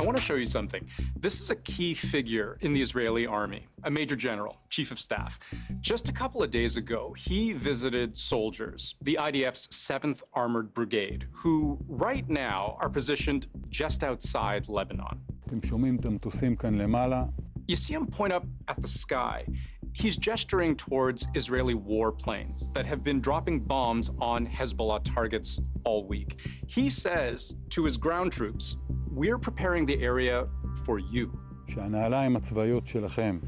I want to show you something. This is a key figure in the Israeli army, a major general, chief of staff. Just a couple of days ago, he visited soldiers, the IDF's 7th Armored Brigade, who right now are positioned just outside Lebanon. You see him point up at the sky. He's gesturing towards Israeli warplanes that have been dropping bombs on Hezbollah targets all week. He says to his ground troops, "We're preparing the area for you." שהנעליים הצבאיות שלכם,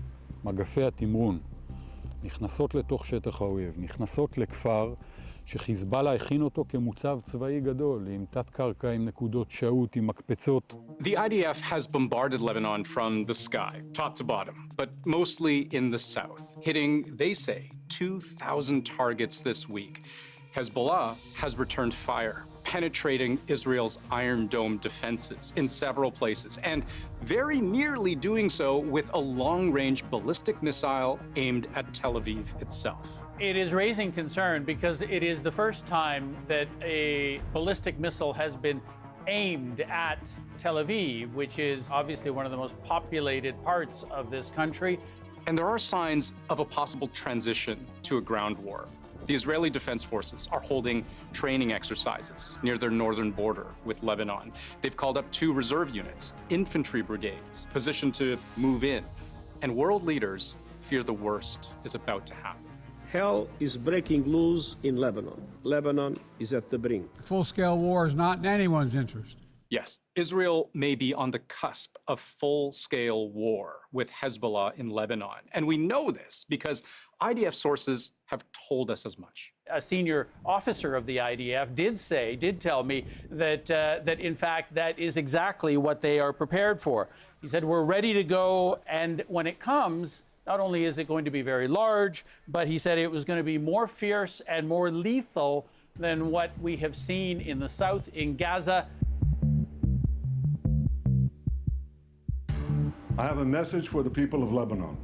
מגפי התמרון, נכנסות לתוך שטח האויב, נכנסות לכפר שחיזבאללה הכין אותו כמוצב צבאי גדול, עם תת-קרקע, עם נקודות שהות, עם מקפצות. The IDF has bombarded Lebanon from the sky, top to bottom, but mostly in the south, hitting, they say, 2,000 targets this week. Hezbollah has returned fire, penetrating Israel's Iron Dome defenses in several places, and very nearly doing so with a long-range ballistic missile aimed at Tel Aviv itself. It is raising concern because it is the first time that a ballistic missile has been aimed at Tel Aviv, which is obviously one of the most populated parts of this country. And there are signs of a possible transition to a ground war. The Israeli Defense Forces are holding training exercises near their northern border with Lebanon. They've called up 2 reserve units, infantry brigades, positioned to move in. And world leaders fear the worst is about to happen. Hell is breaking loose in Lebanon. Lebanon is at the brink. Full-scale war is not in anyone's interest. Yes, Israel may be on the cusp of full-scale war with Hezbollah in Lebanon. And we know this because IDF sources have told us as much. A senior officer of the IDF did tell me that in fact that is exactly what they are prepared for. He said, we're ready to go, and when it comes, not only is it going to be very large, but he said it was going to be more fierce and more lethal than what we have seen in the south, in Gaza. I have a message for the people of Lebanon.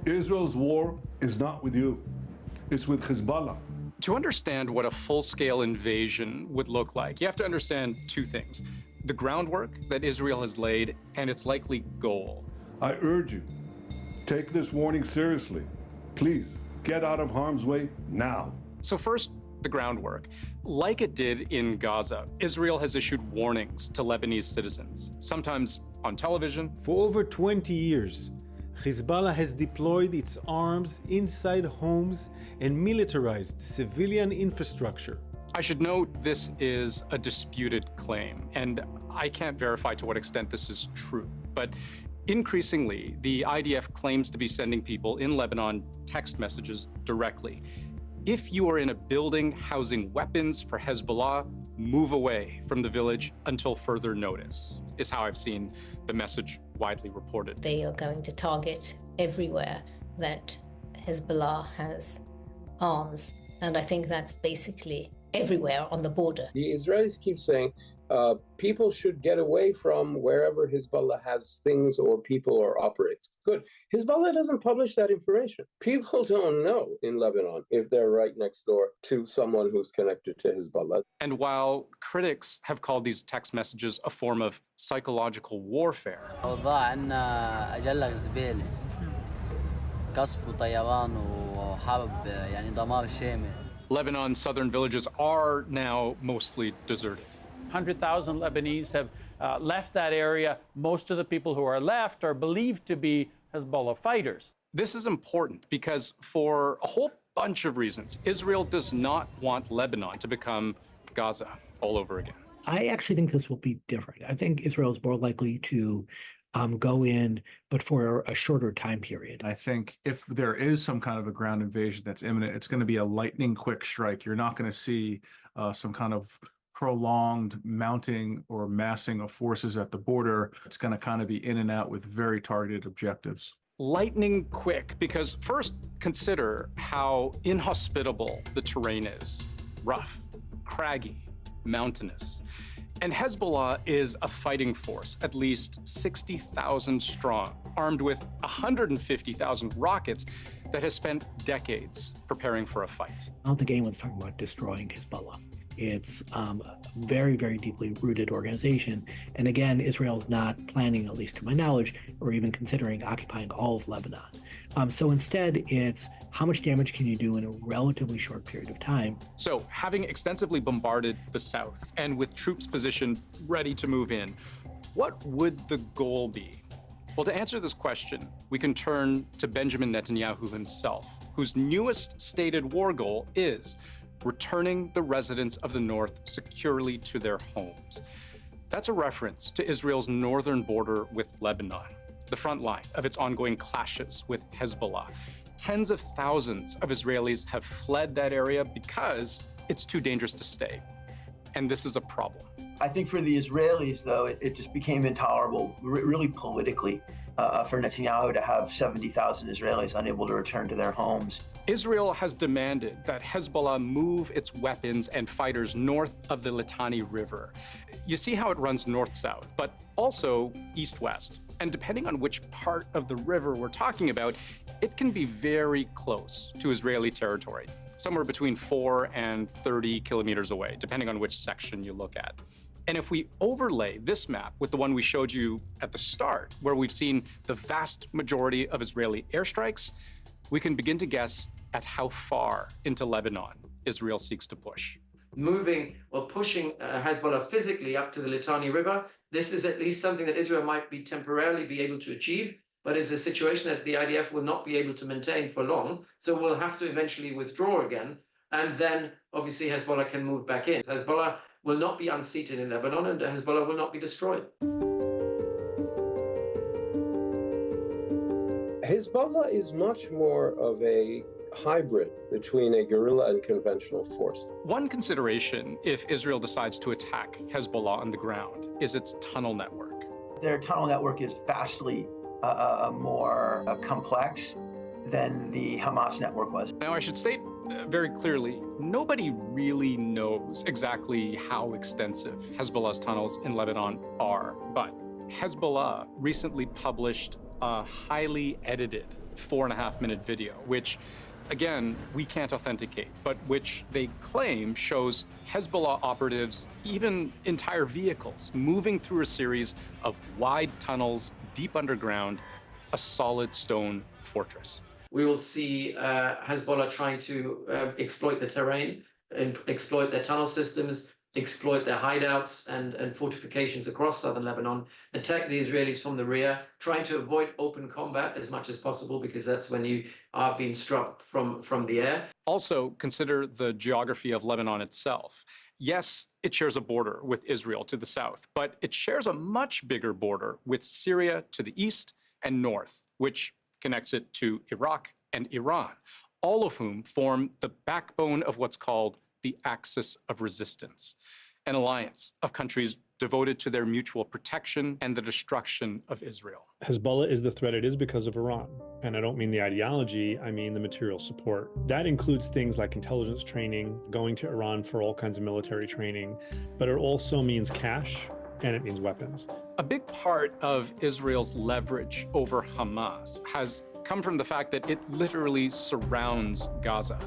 Israel's war is not with you. It's with Hezbollah. To understand what a full-scale invasion would look like, you have to understand 2 things: the groundwork that Israel has laid and its likely goal. I urge you, take this warning seriously. Please, get out of harm's way now. So first, the groundwork. Like it did in Gaza, Israel has issued warnings to Lebanese citizens, sometimes on television. For over 20 years, Hezbollah has deployed its arms inside homes and militarized civilian infrastructure. I should note this is a disputed claim, and I can't verify to what extent this is true. But increasingly, the IDF claims to be sending people in Lebanon text messages directly. If you are in a building housing weapons for Hezbollah, move away from the village until further notice, is how I've seen the message widely reported. They are going to target everywhere that Hezbollah has arms. And I think that's basically everywhere on the border. The Israelis keep saying people should get away from wherever Hezbollah has things or people or operates. Good. Hezbollah doesn't publish that information. People don't know in Lebanon if they're right next door to someone who's connected to Hezbollah. And while critics have called these text messages a form of psychological warfare, Lebanon's southern villages are now mostly deserted. 100,000 Lebanese have left that area. Most of the people who are left are believed to be Hezbollah fighters. This is important because for a whole bunch of reasons, Israel does not want Lebanon to become Gaza all over again. I actually think this will be different. I think Israel is more likely to go in, but for a shorter time period. I think if there is some kind of a ground invasion that's imminent, it's going to be a lightning quick strike. You're not going to see some kind of prolonged mounting or massing of forces at the border. It's going to kind of be in and out with very targeted objectives. Lightning quick, because first consider how inhospitable the terrain is. Rough, craggy, mountainous. And Hezbollah is a fighting force, at least 60,000 strong, armed with 150,000 rockets that has spent decades preparing for a fight. I don't think anyone's talking about destroying Hezbollah. It's a very, very deeply rooted organization. And again, Israel's not planning, at least to my knowledge, or even considering occupying all of Lebanon. So instead, it's how much damage can you do in a relatively short period of time? So, having extensively bombarded the south and with troops positioned ready to move in, what would the goal be? Well, to answer this question, we can turn to Benjamin Netanyahu himself, whose newest stated war goal is returning the residents of the north securely to their homes. That's a reference to Israel's northern border with Lebanon, the front line of its ongoing clashes with Hezbollah. Tens of thousands of Israelis have fled that area because it's too dangerous to stay. And this is a problem. I think for the Israelis, though, it just became intolerable, really politically, for Netanyahu to have 70,000 Israelis unable to return to their homes. Israel has demanded that Hezbollah move its weapons and fighters north of the Litani River. You see how it runs north-south, but also east-west. And depending on which part of the river we're talking about, it can be very close to Israeli territory, somewhere between 4 and 30 kilometers away, depending on which section you look at. And if we overlay this map with the one we showed you at the start, where we've seen the vast majority of Israeli airstrikes, we can begin to guess at how far into Lebanon Israel seeks to push. Moving or pushing Hezbollah physically up to the Litani River, this is at least something that Israel might be temporarily be able to achieve, but is a situation that the IDF will not be able to maintain for long. So we'll have to eventually withdraw again. And then obviously Hezbollah can move back in. Hezbollah will not be unseated in Lebanon, and Hezbollah will not be destroyed. Hezbollah is much more of a hybrid between a guerrilla and conventional force. One consideration if Israel decides to attack Hezbollah on the ground is its tunnel network. Their tunnel network is vastly more complex than the Hamas network was. Now, I should state very clearly, nobody really knows exactly how extensive Hezbollah's tunnels in Lebanon are, but Hezbollah recently published a highly edited 4.5-minute video, which, again, we can't authenticate, but which they claim shows Hezbollah operatives, even entire vehicles, moving through a series of wide tunnels deep underground, a solid stone fortress. We will see Hezbollah trying to exploit the terrain, and exploit their tunnel systems, exploit their hideouts and fortifications across southern Lebanon, attack the Israelis from the rear, trying to avoid open combat as much as possible, because that's when you are being struck from the air. Also, consider the geography of Lebanon itself. Yes, it shares a border with Israel to the south, but it shares a much bigger border with Syria to the east and north, which connects it to Iraq and Iran, all of whom form the backbone of what's called the Axis of Resistance, an alliance of countries devoted to their mutual protection and the destruction of Israel. Hezbollah is the threat it is because of Iran. And I don't mean the ideology, I mean the material support. That includes things like intelligence training, going to Iran for all kinds of military training, but it also means cash and it means weapons. A big part of Israel's leverage over Hamas has come from the fact that it literally surrounds Gaza.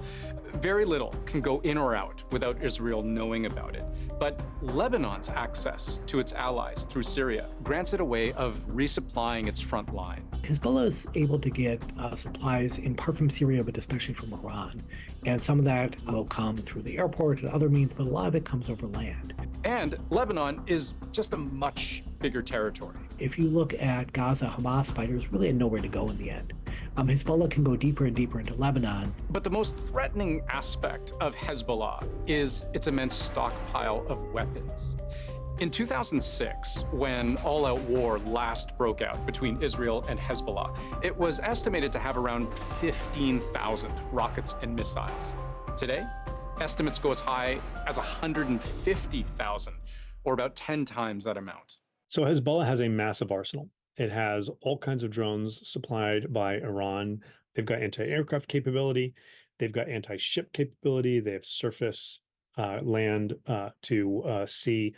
Very little can go in or out without Israel knowing about it. But Lebanon's access to its allies through Syria grants it a way of resupplying its front line. Hezbollah is able to get supplies in part from Syria, but especially from Iran. And some of that will come through the airport and other means, but a lot of it comes over land. And Lebanon is just a much bigger territory. If you look at Gaza, Hamas fighters really had nowhere to go in the end. Hezbollah can go deeper and deeper into Lebanon. But the most threatening aspect of Hezbollah is its immense stockpile of weapons. In 2006, when all-out war last broke out between Israel and Hezbollah, it was estimated to have around 15,000 rockets and missiles. Today, estimates go as high as 150,000, or about 10 times that amount. So Hezbollah has a massive arsenal. It has all kinds of drones supplied by Iran. They've got anti-aircraft capability. They've got anti-ship capability. They have surface, land to sea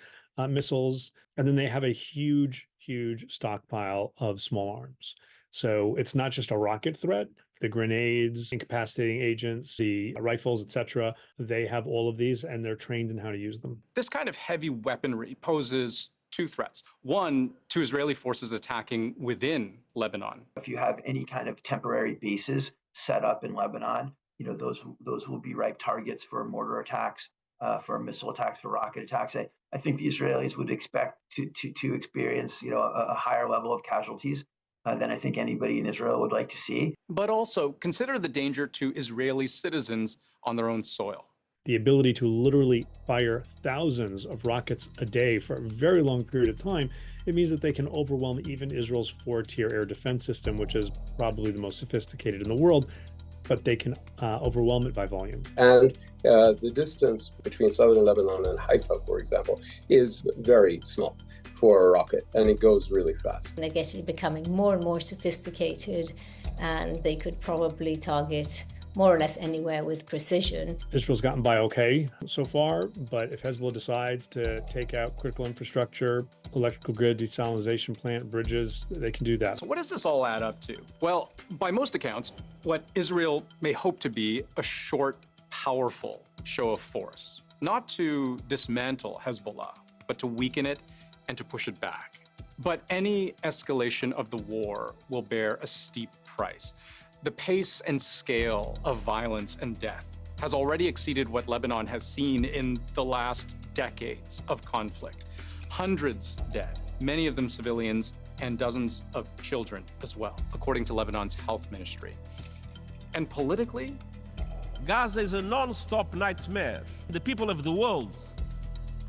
missiles. And then they have a huge, huge stockpile of small arms. So it's not just a rocket threat. The grenades, incapacitating agents, the rifles, etc. They have all of these, and they're trained in how to use them. This kind of heavy weaponry poses two threats. One, to Israeli forces attacking within Lebanon. If you have any kind of temporary bases set up in Lebanon, those will be ripe targets for mortar attacks, for missile attacks, for rocket attacks. I think the Israelis would expect to experience, a higher level of casualties than I think anybody in Israel would like to see. But also consider the danger to Israeli citizens on their own soil. The ability to literally fire thousands of rockets a day for a very long period of time, it means that they can overwhelm even Israel's 4-tier air defense system, which is probably the most sophisticated in the world, but they can overwhelm it by volume. And the distance between southern Lebanon and Haifa, for example, is very small for a rocket, and it goes really fast. They're becoming more and more sophisticated, and they could probably target more or less anywhere with precision. Israel's gotten by okay so far, but if Hezbollah decides to take out critical infrastructure, electrical grid, desalination plant, bridges, they can do that. So what does this all add up to? Well, by most accounts, what Israel may hope to be a short, powerful show of force, not to dismantle Hezbollah, but to weaken it and to push it back. But any escalation of the war will bear a steep price. The pace and scale of violence and death has already exceeded what Lebanon has seen in the last decades of conflict. Hundreds dead, many of them civilians, and dozens of children as well, according to Lebanon's health ministry. And politically, Gaza is a non-stop nightmare. The people of the world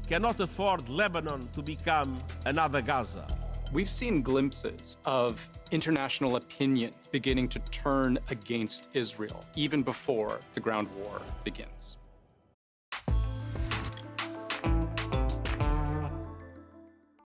cannot afford Lebanon to become another Gaza. We've seen glimpses of international opinion beginning to turn against Israel, even before the ground war begins.